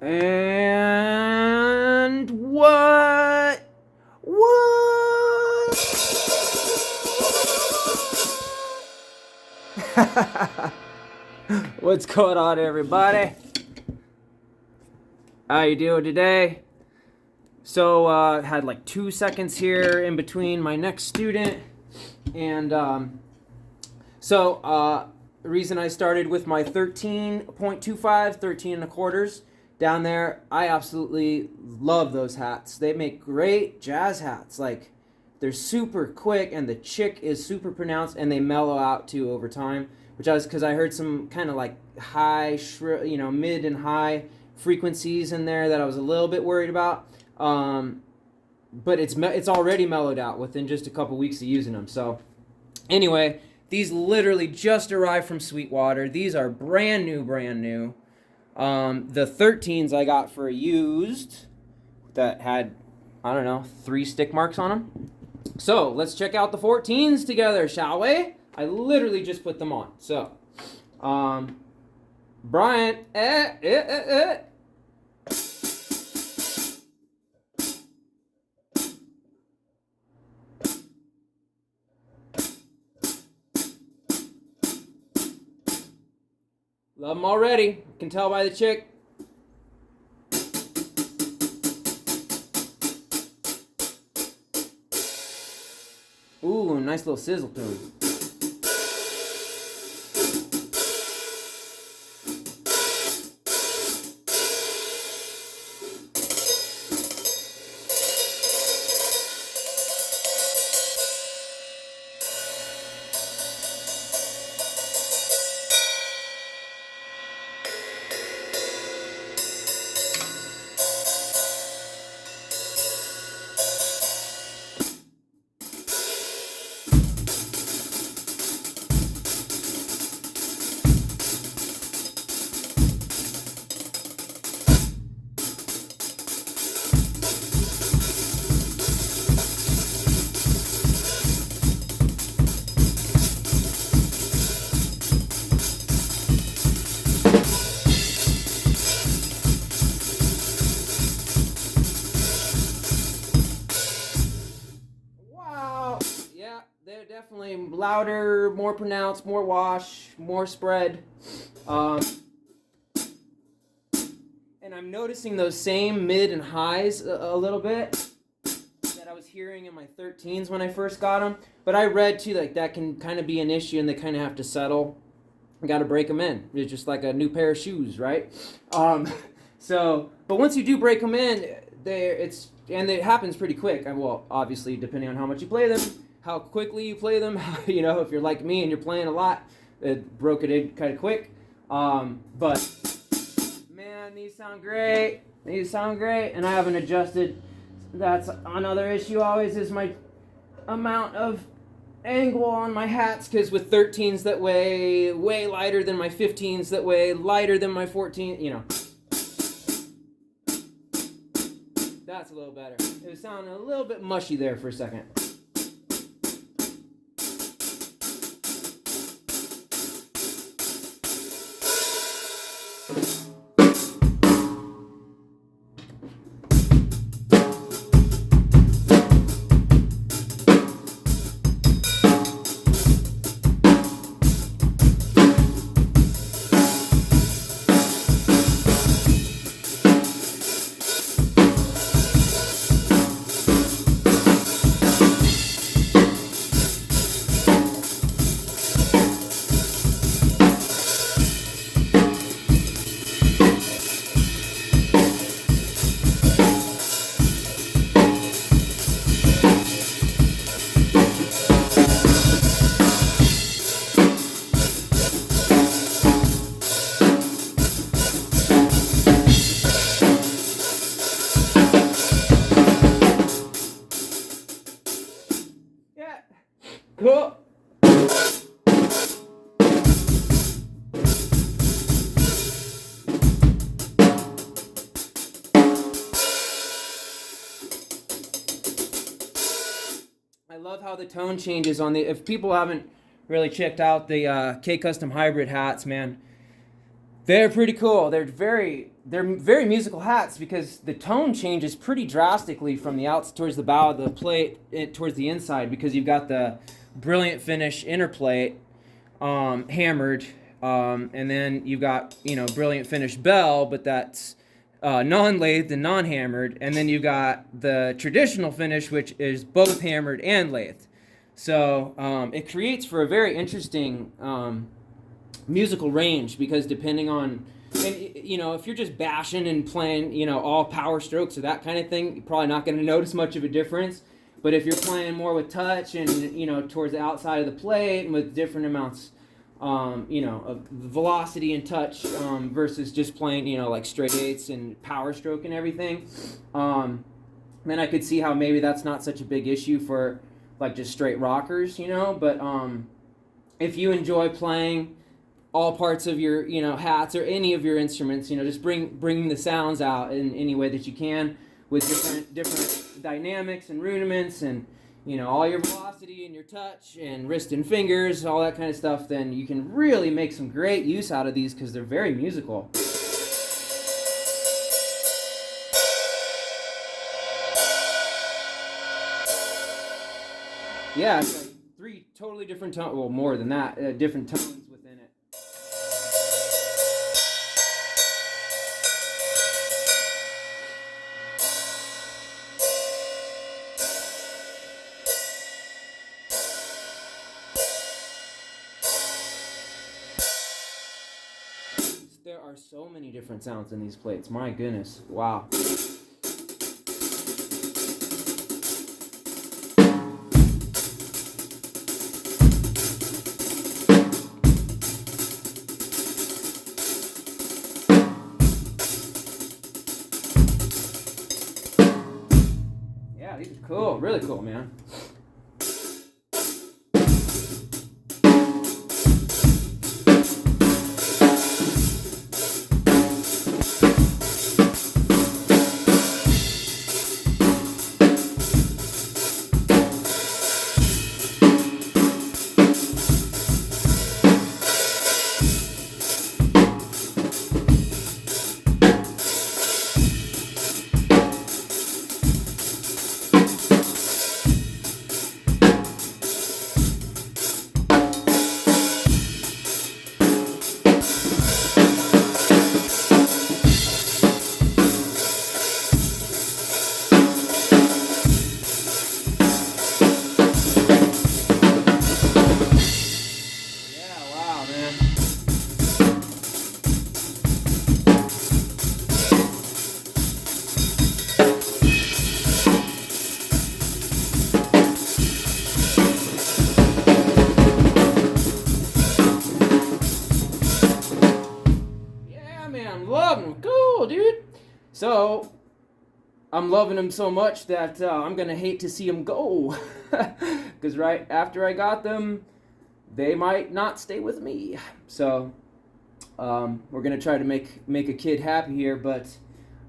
And what? What? What's going on, everybody? How you doing today? So, had like 2 seconds here in between my next student, and the reason I started with my 13.25, 13 and a quarters down there, I absolutely love those hats. They make great jazz hats. Like, they're super quick, and the chick is super pronounced, and they mellow out too over time, which I was because I heard some kind of like high, mid and high frequencies in there that I was a little bit worried about. But it's already mellowed out within just a couple weeks of using them. So anyway, these literally just arrived from Sweetwater. These are brand new. The 13s I got for used that had, I don't know, 3 stick marks on them. So let's check out the 14s together, shall we? I literally just put them on. So, Brian, love them already. Can tell by the chick. Ooh, nice little sizzle tone. They're definitely louder, more pronounced, more wash, more spread. And I'm noticing those same mid and highs a little bit that I was hearing in my 13s when I first got them. But I read too, like that can kind of be an issue and they kind of have to settle. You got to break them in. It's just like a new pair of shoes, right? But once you do break them in, it happens pretty quick. Well, obviously, depending on how much you play them, how quickly you play them. If you're like me and you're playing a lot, it broke it in kind of quick. But man, these sound great. And I haven't adjusted. That's another issue always is my amount of angle on my hats, because with 13s that weigh way lighter than my 15s that weigh lighter than my 14, That's a little better. It was sounding a little bit mushy there for a second. Cool. I love how the tone changes on the, if people haven't really checked out the K Custom Hybrid hats, man, they're pretty cool. They're very they're very musical hats because the tone changes pretty drastically from the outs towards the bow of the plate towards the inside, because you've got the brilliant finish inner plate hammered, and then you've got, brilliant finish bell, but that's non-lathed and non-hammered, and then you've got the traditional finish, which is both hammered and lathed. So it creates for a very interesting musical range, because depending on, and if you're just bashing and playing, all power strokes or that kind of thing, you're probably not going to notice much of a difference. But if you're playing more with touch and, towards the outside of the plate and with different amounts, of velocity and touch versus just playing, like straight eights and power stroke and everything, then I could see how maybe that's not such a big issue for like just straight rockers, but if you enjoy playing all parts of your, hats or any of your instruments, just bring the sounds out in any way that you can with different dynamics and rudiments and, all your velocity and your touch and wrist and fingers, all that kind of stuff, then you can really make some great use out of these because they're very musical. Yeah, it's like 3 totally different tones, well, more than that, different tones within it. There are so many different sounds in these plates. My goodness. Wow. Yeah, these are cool. Really cool, man. So, I'm loving them so much that I'm going to hate to see them go. Because right after I got them, they might not stay with me. So, we're going to try to make a kid happy here. But,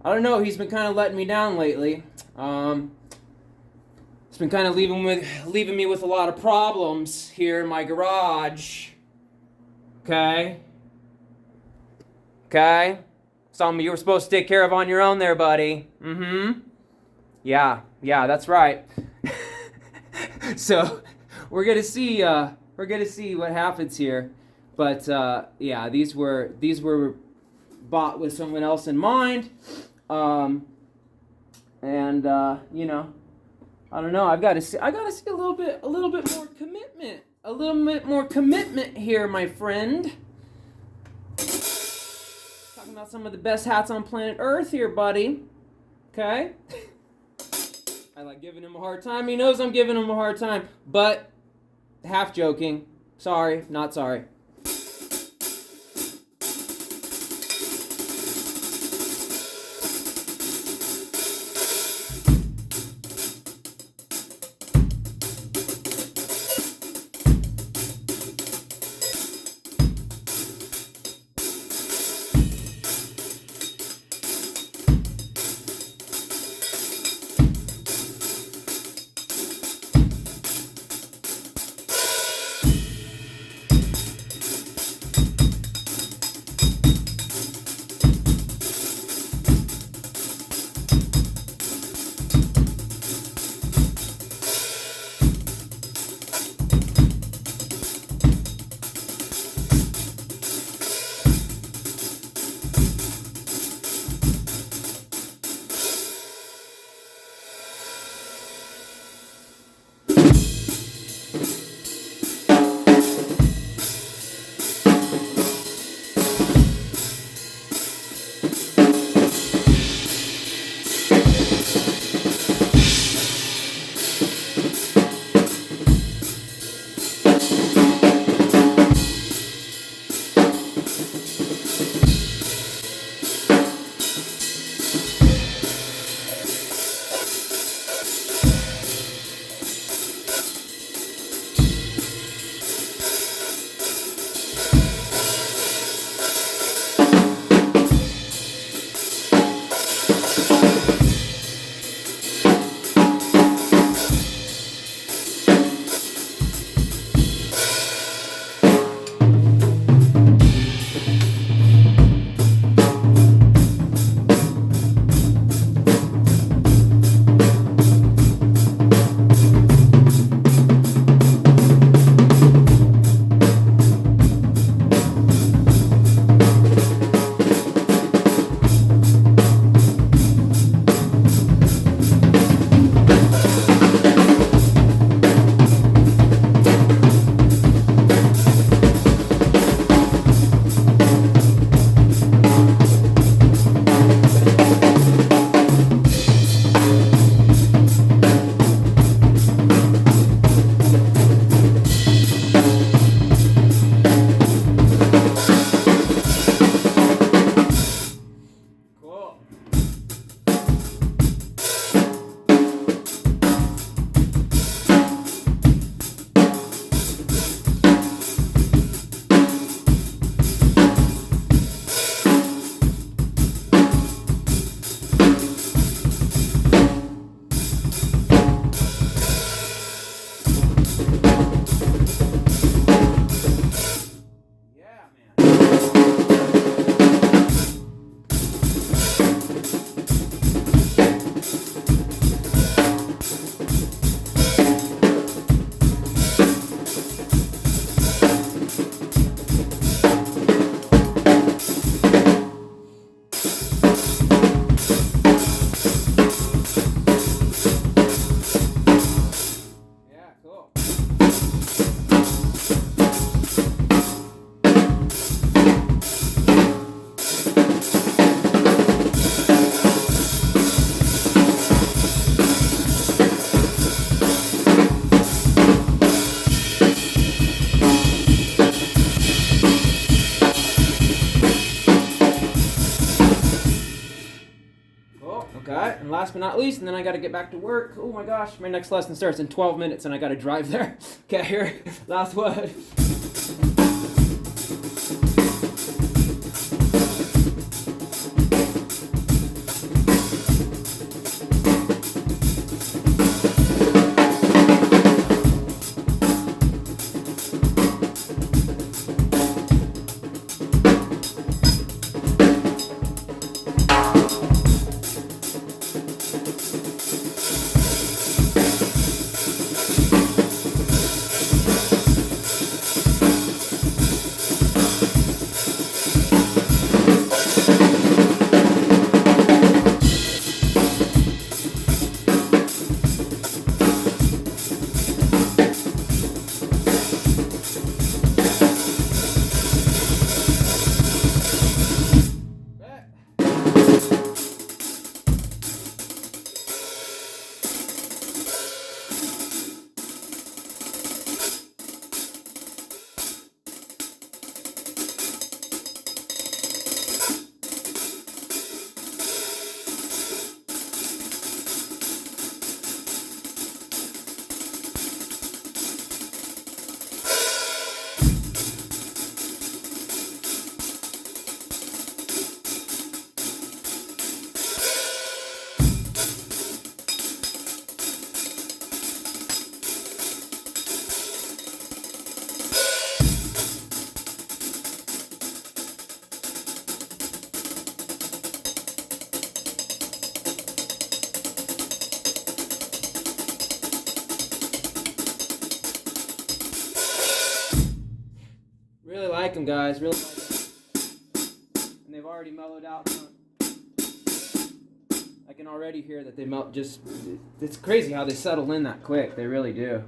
I don't know, he's been kind of letting me down lately. It's been kind of leaving me with a lot of problems here in my garage. Okay? Something you were supposed to take care of on your own there, buddy. Yeah, that's right. So we're gonna see what happens here. But yeah, these were bought with someone else in mind. And I don't know. I gotta see a little bit more commitment here, my friend. Talking about some of the best hats on planet Earth here, buddy. Okay? I like giving him a hard time. He knows I'm giving him a hard time. But, half joking. Sorry, not sorry. and last but not least, and then I got to get back to work. Oh my gosh, my next lesson starts in 12 minutes, and I got to drive there. Okay, here, last one. Really like them, guys. Really like them. And they've already mellowed out. I can already hear that they melt. Just, it's crazy how they settle in that quick. They really do.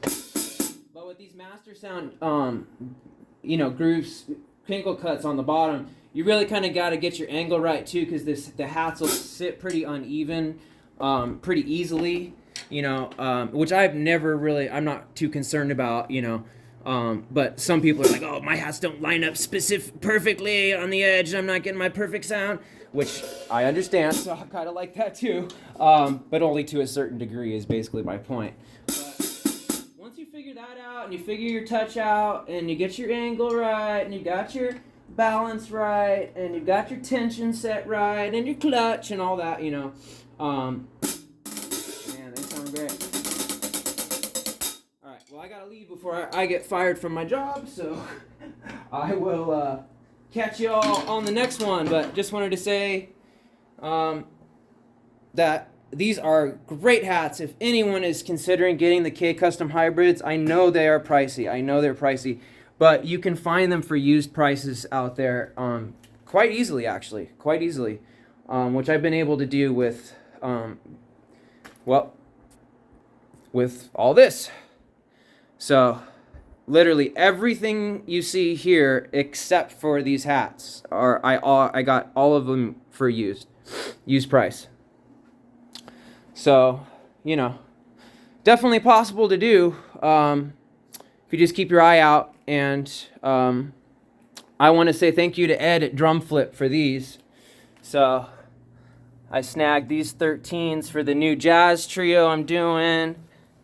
But with these Master Sound, grooves, crinkle cuts on the bottom, you really kind of got to get your angle right too, because the hats will sit pretty uneven, pretty easily. Which I'm not too concerned about. But some people are like, oh, my hats don't line up perfectly on the edge. I'm not getting my perfect sound, which I understand. So I kind of like that too. But only to a certain degree is basically my point. But once you figure that out and you figure your touch out and you get your angle right and you got your balance right and you got your tension set right and your clutch and all that, man, they sound great. Well, I gotta leave before I get fired from my job, so I will catch you all on the next one. But just wanted to say that these are great hats. If anyone is considering getting the K Custom Hybrids, I know they are pricey. I know they're pricey, but you can find them for used prices out there quite easily, actually, which I've been able to do with, with all this. So, literally everything you see here, except for these hats, I got all of them for used price. So, definitely possible to do if you just keep your eye out. And I want to say thank you to Ed at Drum Flip for these. So, I snagged these 13s for the new jazz trio I'm doing.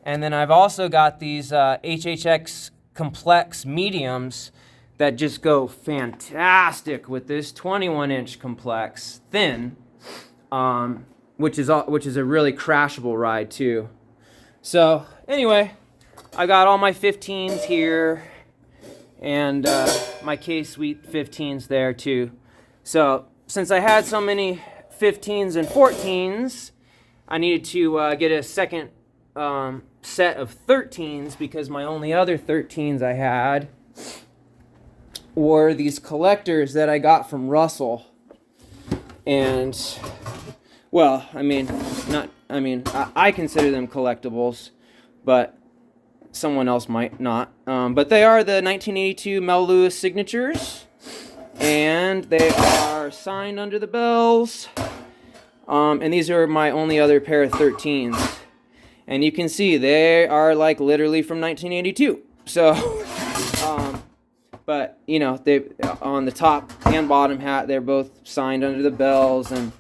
And then I've also got these HHX Complex mediums that just go fantastic with this 21-inch Complex thin, which is a really crashable ride too. So anyway, I got all my 15s here and my K-Suite 15s there too. So since I had so many 15s and 14s, I needed to get a second set of 13s, because my only other 13s I had were these collectors that I got from Russell. And I consider them collectibles, but someone else might not. But they are the 1982 Mel Lewis signatures, and they are signed under the bells. And these are my only other pair of 13s. And you can see they are like literally from 1982. So, but they on the top and bottom hat, they're both signed under the bells. And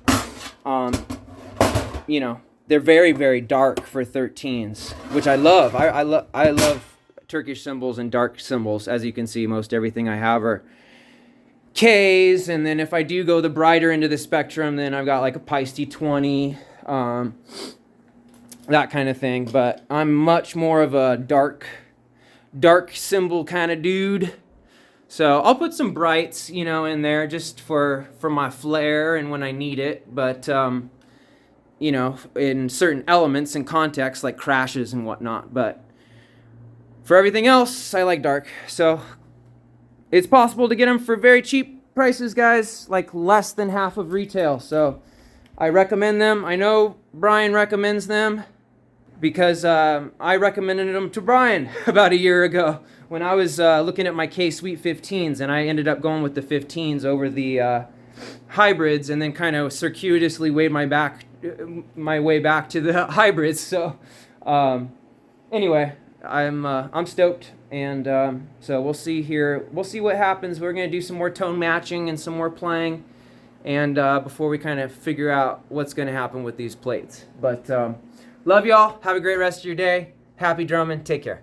you know, they're very, very dark for 13s, which I love. I love Turkish cymbals and dark cymbals. As you can see, most everything I have are Ks, and then if I do go the brighter into the spectrum, then I've got like a Peis T20, that kind of thing. But I'm much more of a dark cymbal kind of dude. So I'll put some brights, you know, in there just for my flair and when I need it. But you know, in certain elements and contexts like crashes and whatnot. But for everything else, I like dark. So it's possible to get them for very cheap prices, guys, like less than half of retail. So I recommend them. I know Brian recommends them because I recommended them to Brian about a year ago when I was looking at my K Sweet 15s, and I ended up going with the 15s over the hybrids, and then kind of circuitously weighed my way back to the hybrids. So anyway, I'm stoked, and so we'll see here. We'll see what happens. We're gonna do some more tone matching and some more playing, and before we kind of figure out what's gonna happen with these plates. But love y'all. Have a great rest of your day. Happy drumming. Take care.